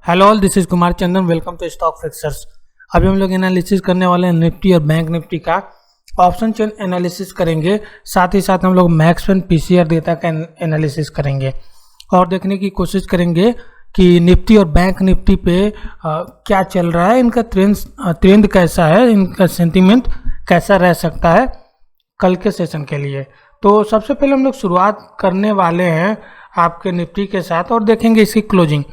Hello all, this is Kumar Chandan. Welcome to stock fixers. अभी हम लोग एनालिसिस करने वाले हैं निफ्टी और बैंक निफ्टी का ऑप्शन चेन एनालिसिस करेंगे। साथ ही साथ हम लोग मैक्सवेल पीसीआर डेटा का एनालिसिस करेंगे और देखने की कोशिश करेंगे कि निफ्टी और बैंक निफ्टी पे क्या चल रहा है, इनका ट्रेंड कैसा है, इनका सेंटीमेंट कैसा रह सकता है कल के सेशन के लिए। तो सबसे पहले हम लोग शुरुआत करने वाले हैं आपके निफ्टी के साथ और देखेंगे इसकी क्लोजिंग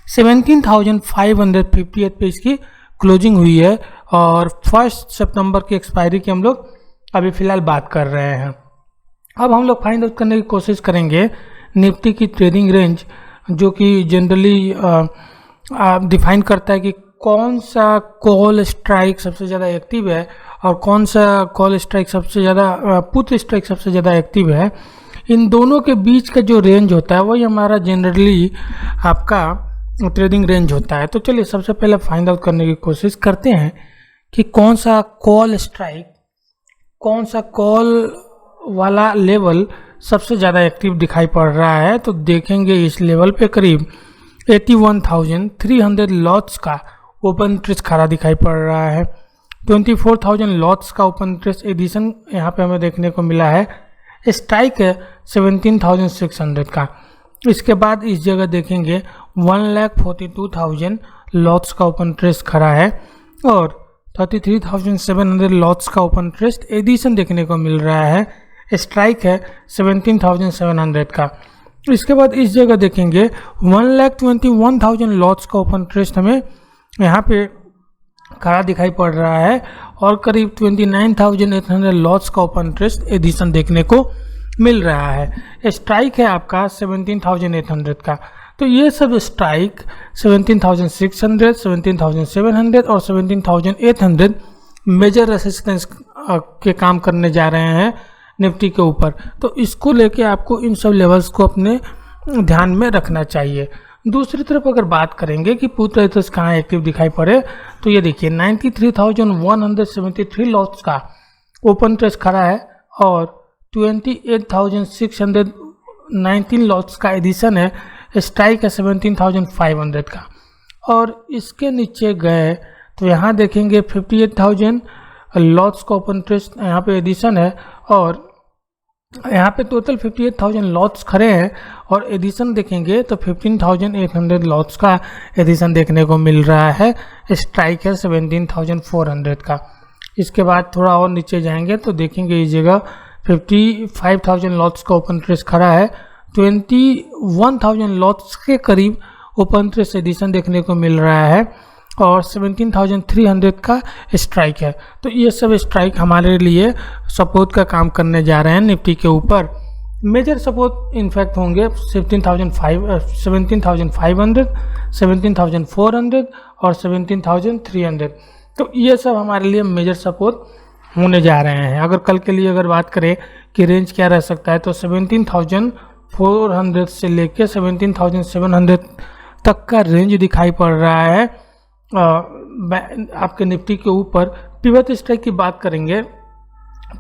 17,558 पे इसकी क्लोजिंग हुई है और 1 सितंबर की एक्सपायरी की हम लोग अभी फ़िलहाल बात कर रहे हैं। अब हम लोग फाइंड आउट करने की कोशिश करेंगे निफ्टी की ट्रेडिंग रेंज, जो कि जनरली डिफाइन करता है कि कौन सा कॉल स्ट्राइक सबसे ज़्यादा एक्टिव है और कौन सा कॉल स्ट्राइक सबसे ज़्यादा पुट स्ट्राइक सबसे ज़्यादा एक्टिव है। इन दोनों के बीच का जो रेंज होता है वही हमारा जनरली आपका ट्रेडिंग रेंज होता है। तो चलिए सबसे पहले फाइंड आउट करने की कोशिश करते हैं कि कौन सा कॉल स्ट्राइक, कौन सा कॉल वाला लेवल सबसे ज़्यादा एक्टिव दिखाई पड़ रहा है। तो देखेंगे इस लेवल पे करीब 81,300 लॉट्स का ओपन इंटरेस्ट खड़ा दिखाई पड़ रहा है। 24,000 लॉट्स का ओपन इंटरेस्ट एडिशन यहाँ पे हमें देखने को मिला है। स्ट्राइक है 17,600 का। इसके बाद इस जगह देखेंगे 1,42,000 लॉट्स का ओपन इंटरेस्ट खड़ा है और 33,700 लॉट्स का ओपन इंटरेस्ट एडिशन देखने को मिल रहा है। स्ट्राइक है 17,700 का। इसके बाद इस जगह देखेंगे 1,21,000 लॉट्स का ओपन इंटरेस्ट हमें यहाँ पे खड़ा दिखाई पड़ रहा है और करीब 29,800 लॉट्स का ओपन इंटरेस्ट एडिशन देखने को मिल रहा है। स्ट्राइक है आपका 17,800 का। तो ये सब स्ट्राइक 17,600, 17,700 और 17,800 मेजर रेसिस्टेंस के काम करने जा रहे हैं निफ्टी के ऊपर। तो इसको लेके आपको इन सब लेवल्स को अपने ध्यान में रखना चाहिए। दूसरी तरफ अगर बात करेंगे कि पुट रेट्स कहाँ एक्टिव दिखाई पड़े, तो ये देखिए 93,173 लॉट्स का ओपन इंटरेस्ट खड़ा है और 28,619 लॉट्स का एडिशन है। स्ट्राइक है 17,500 का। और इसके नीचे गए तो यहाँ देखेंगे 58,000 लॉट्स का ओपन इंटरेस्ट यहाँ पे एडिशन है और यहाँ पे टोटल 58,000 लॉट्स खड़े हैं और एडिशन देखेंगे तो 15,800 लॉट्स का एडिशन देखने को मिल रहा है। स्ट्राइक है 17,400 का। इसके बाद थोड़ा और नीचे जाएंगे तो देखेंगे इस जगह 55,000 लॉट्स का ओपन इंटरेस्ट खड़ा है। 21,000 लॉट्स के करीब ओपन इंटरेस्ट एडिशन देखने को मिल रहा है और 17,300 का स्ट्राइक है। तो ये सब स्ट्राइक हमारे लिए सपोर्ट का काम करने जा रहे हैं निफ्टी के ऊपर। मेजर सपोर्ट इनफैक्ट होंगे 17,500, 17,400 और 17,300। तो ये सब हमारे लिए मेजर सपोर्ट होने जा रहे हैं। अगर कल के लिए अगर बात करें कि रेंज क्या रह सकता है, तो 17,400 से लेके 17,700 तक का रेंज दिखाई पड़ रहा है आपके निफ्टी के ऊपर। पिवट स्ट्राइक की बात करेंगे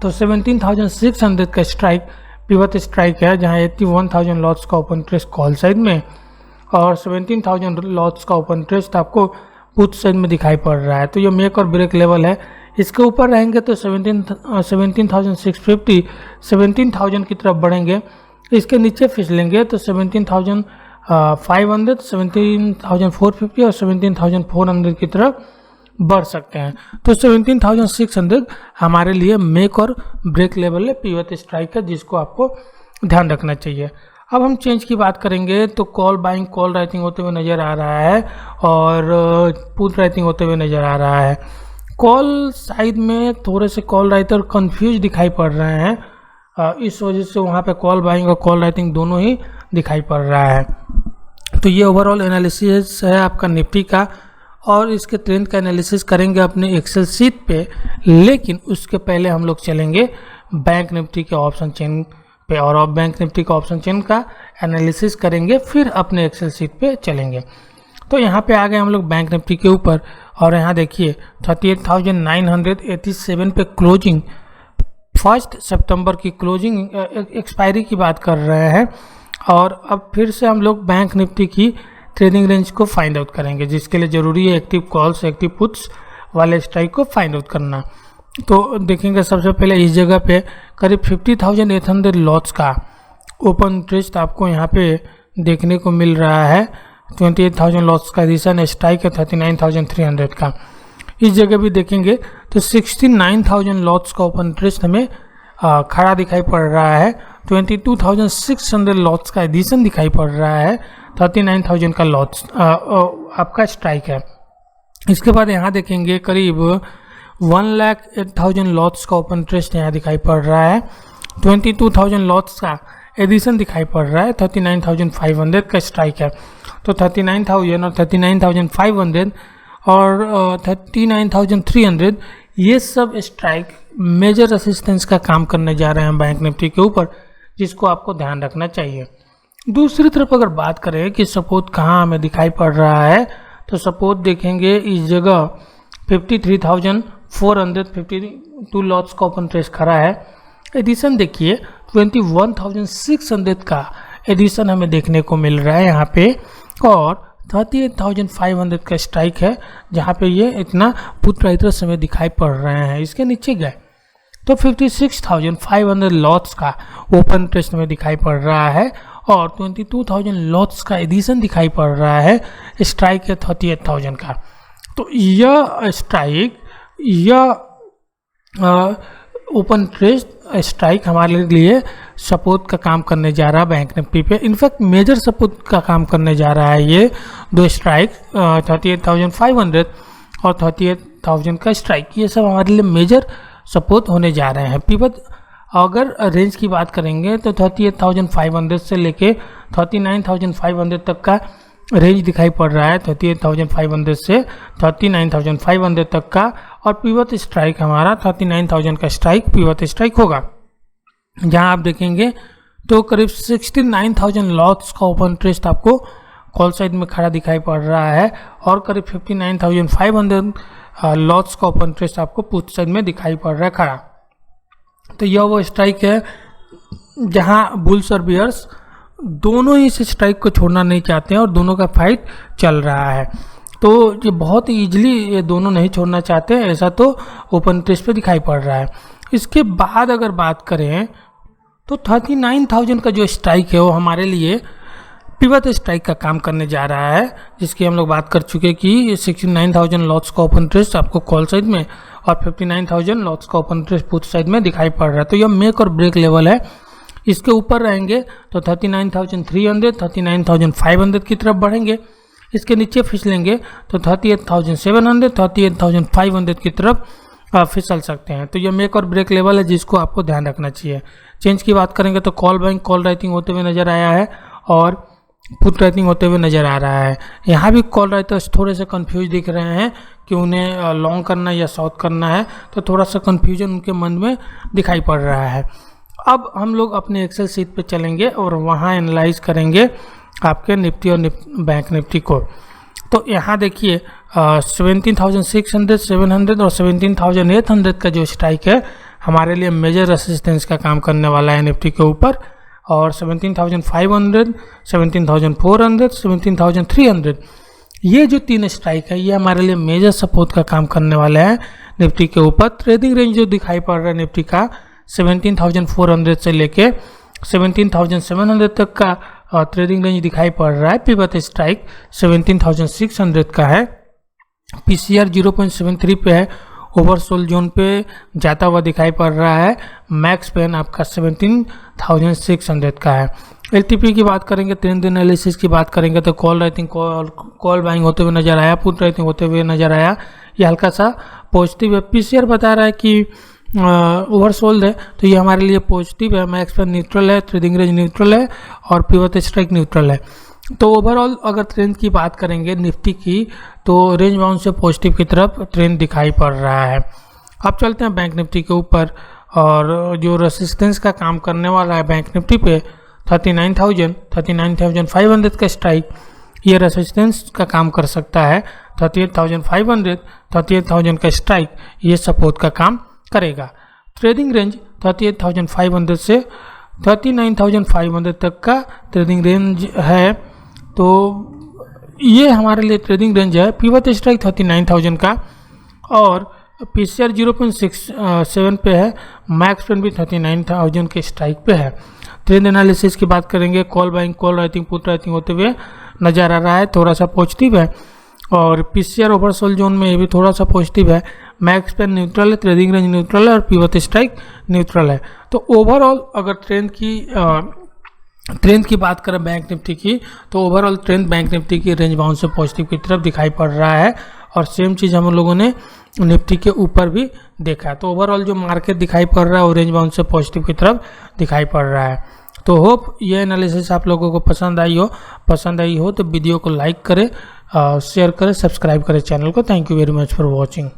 तो 17,600 का स्ट्राइक पिवट स्ट्राइक है, जहां 81,000 लॉट्स का ओपन इंटरेस्ट कॉल साइड में और 17,000 लॉट्स का ओपन इंटरेस्ट आपको पुट साइड में दिखाई पड़ रहा है। तो ये मेक और ब्रेक लेवल है। इसके ऊपर रहेंगे तो 17,650, 17,000 की तरफ बढ़ेंगे। इसके नीचे फिसलेंगे तो 17,500, 17,450 और 17,400 की तरफ बढ़ सकते हैं। तो 17,600 हमारे लिए मेक और ब्रेक लेवल है, पिवट स्ट्राइक है, जिसको आपको ध्यान रखना चाहिए। अब हम चेंज की बात करेंगे तो कॉल बाइंग, कॉल राइटिंग होते हुए नज़र आ रहा है और पुट राइटिंग होते हुए नज़र आ रहा है। कॉल साइड में थोड़े से कॉल राइटर कंफ्यूज दिखाई पड़ रहे हैं, इस वजह से वहाँ पे कॉल बाइंग और कॉल राइटिंग दोनों ही दिखाई पड़ रहा है। तो ये ओवरऑल एनालिसिस है आपका निफ्टी का और इसके ट्रेंड का एनालिसिस करेंगे अपने एक्सेल शीट पे। लेकिन उसके पहले हम लोग चलेंगे बैंक निफ्टी के ऑप्शन चेन पे और अब बैंक निफ्टी का ऑप्शन चेन का एनालिसिस करेंगे, फिर अपने एक्सेल शीट पे चलेंगे। तो यहाँ पे आ गए हम लोग बैंक निफ्टी के ऊपर और यहाँ देखिए 38,987 पे क्लोजिंग 1 सितंबर की क्लोजिंग एक्सपायरी की बात कर रहे हैं। और अब फिर से हम लोग बैंक निफ्टी की ट्रेडिंग रेंज को फाइंड आउट करेंगे, जिसके लिए ज़रूरी है एक्टिव कॉल्स एक्टिव पुट्स वाले स्ट्राइक को फाइंड आउट करना। तो देखेंगे सबसे पहले इस जगह पे करीब 50,800 लॉट्स का ओपन इंटरेस्ट आपको यहाँ पे देखने को मिल रहा है। 28,000 लॉट्स का एडिशन, स्ट्राइक है 39,300 का। इस जगह भी देखेंगे तो 69,000 लॉट्स का ओपन इंटरेस्ट हमें खड़ा दिखाई पड़ रहा है। 22,600 लॉट्स का एडिशन दिखाई पड़ रहा है। 39,000 का लॉट्स आपका स्ट्राइक है। इसके बाद यहाँ देखेंगे करीब 1,08,000 लॉट्स का ओपन इंटरेस्ट यहाँ दिखाई पड़ रहा है। 22,000 लॉट्स का एडिशन दिखाई पड़ रहा है। 39,500 का स्ट्राइक है। तो 39,000 और 39,500 और 39,300 ये सब स्ट्राइक मेजर रेसिस्टेंस का काम करने जा रहे हैं बैंक निफ्टी के ऊपर, जिसको आपको ध्यान रखना चाहिए। दूसरी तरफ अगर बात करें कि सपोर्ट कहाँ हमें दिखाई पड़ रहा है, तो सपोर्ट देखेंगे इस जगह 53,452 लॉट्स का ओपन इंटरेस्ट खड़ा है। एडिशन देखिए 21,600 का एडिशन हमें देखने को मिल रहा है यहाँ पे, और 38,500 का स्ट्राइक है, जहाँ पे ये इतना पुट राइटर्स हमें दिखाई पड़ रहे हैं। इसके नीचे गए तो 56,500 लॉट्स का ओपन इंटरेस्ट हमें दिखाई पड़ रहा है, और 22,000 लॉट्स का एडिशन दिखाई पड़ रहा है। स्ट्राइक है 38,000 का। तो यह स्ट्राइक यह ओपन इंटरेस्ट स्ट्राइक हमारे लिए सपोर्ट का काम करने जा रहा है बैंक निफ्टी पे। इनफैक्ट मेजर सपोर्ट का काम करने जा रहा है ये दो स्ट्राइक, 38,500 और 38,000 का स्ट्राइक। ये सब हमारे लिए मेजर सपोर्ट होने जा रहे हैं। पिवट अगर रेंज की बात करेंगे तो 38,500 से लेके 39,500 तक का रेंज दिखाई पड़ रहा है। 38,500 से 39,500 तक का, और पिवट स्ट्राइक हमारा 39,000 का स्ट्राइक पिवट स्ट्राइक होगा। जहां आप देखेंगे तो करीब 69,000 लॉट्स का ओपन इंटरेस्ट आपको कॉल साइड में खड़ा दिखाई पड़ रहा है, और करीब 59,500 लॉट्स का ओपन इंटरेस्ट आपको पुट साइड में दिखाई पड़ रहा है खड़ा। तो यह वो स्ट्राइक है जहां बुल्स और बियर्स दोनों ही इस स्ट्राइक को छोड़ना नहीं चाहते हैं, और दोनों का फाइट चल रहा है। तो ये बहुत ईजिली ये दोनों नहीं छोड़ना चाहते, ऐसा तो ओपन इंटरेस्ट पे दिखाई पड़ रहा है। इसके बाद अगर बात करें तो 39,000 का जो स्ट्राइक है वो हमारे लिए पिवट स्ट्राइक का काम करने जा रहा है, जिसकी हम लोग बात कर चुके कि 69,000 लॉट्स का ओपन इंटरेस्ट आपको कॉल साइड में और 59,000 लॉट्स का ओपन इंटरेस्ट पुट साइड में दिखाई पड़ रहा है। तो यह मेक और ब्रेक लेवल है। इसके ऊपर रहेंगे तो 39,300 39,500 की तरफ बढ़ेंगे। इसके नीचे फिसलेंगे तो 38,700 38,500 की तरफ फिसल सकते हैं। तो ये मेक और ब्रेक लेवल है, जिसको आपको ध्यान रखना चाहिए। चेंज की बात करेंगे तो कॉल बाइंग कॉल राइटिंग होते हुए नजर आया है, और पुट राइटिंग होते हुए नज़र आ रहा है। यहाँ भी कॉल राइटर्स थोड़े से कंफ्यूज दिख रहे हैं कि उन्हें लॉन्ग करना या शॉर्ट करना है, तो थोड़ा सा कंफ्यूजन उनके मन में दिखाई पड़ रहा है। अब हम लोग अपने एक्सेल शीट पे चलेंगे और वहाँ एनालाइज करेंगे आपके निफ्टी और बैंक निफ्टी को। तो यहाँ देखिए 17,600 700 और 17,800 का जो स्ट्राइक है हमारे लिए मेजर रेसिस्टेंस का काम करने वाला है निफ्टी के ऊपर, और 17,500 17,400 17,300 ये जो तीन स्ट्राइक है ये हमारे लिए मेजर सपोर्ट का काम करने वाले हैं निफ्टी के ऊपर। ट्रेडिंग रेंज जो दिखाई पड़ रहा है निफ्टी का 17,400 से लेके 17,700 तक का ट्रेडिंग रेंज दिखाई पड़ रहा है। पिवट स्ट्राइक 17,600 का है। पीसीआर 0.73 पे है, ओवरसोल्ड जोन पे जाता हुआ दिखाई पड़ रहा है। मैक्स पेन आपका 17,600 का है। एलटीपी की बात करेंगे, ट्रेंड एनालिसिस की बात करेंगे तो कॉल राइटिंग कॉल बाइंग होते हुए नजर आया, पुट राइटिंग होते हुए नजर आया, ये हल्का सा पॉजिटिव है। पीसीआर बता रहा है कि ओवरसोल्ड है, तो ये हमारे लिए पॉजिटिव है। मैक्स पेन न्यूट्रल है, ट्रेडिंग रेंज न्यूट्रल है, और पिवट स्ट्राइक न्यूट्रल है। तो ओवरऑल अगर ट्रेंड की बात करेंगे निफ्टी की, तो रेंज बाउंड से पॉजिटिव की तरफ ट्रेंड दिखाई पड़ रहा है। अब चलते हैं बैंक निफ्टी के ऊपर, और जो रेसिस्टेंस का काम करने वाला है बैंक निफ्टी पे 39,000 39,500 का स्ट्राइक, ये रेसिस्टेंस का काम कर सकता है। 38,500 38,000 का स्ट्राइक ये सपोर्ट का काम करेगा। ट्रेडिंग रेंज 38,500 से 39,500 तक का ट्रेडिंग रेंज है। तो ये हमारे लिए ट्रेडिंग रेंज है। पिवट स्ट्राइक 39,000 का और पीसीआर 0.67 पे है। मैक्स पेन भी 39,000 के स्ट्राइक पे है। ट्रेंड एनालिसिस की बात करेंगे, call buying, call writing, put writing होते हुए नजर आ रहा है, थोड़ा सा पॉजिटिव है। और पीसीआर ओवरसोल्ड जोन में ये भी थोड़ा सा पॉजिटिव है। मैक्स पेन न्यूट्रल है, ट्रेडिंग रेंज न्यूट्रल है और पिवट स्ट्राइक न्यूट्रल है। तो ओवरऑल अगर ट्रेंड की बात करें बैंक निफ्टी की, तो ओवरऑल ट्रेंड बैंक निफ्टी की रेंज बाउंड से पॉजिटिव की तरफ दिखाई पड़ रहा है। और सेम चीज़ हम लोगों ने निफ्टी के ऊपर भी देखा है। तो ओवरऑल जो मार्केट दिखाई पड़ रहा है वो रेंज बाउंड से पॉजिटिव की तरफ दिखाई पड़ रहा है। तो होप ये एनालिसिस आप लोगों को पसंद आई हो तो वीडियो को लाइक करें, शेयर करें, सब्सक्राइब करें चैनल को। Thank you very much for watching.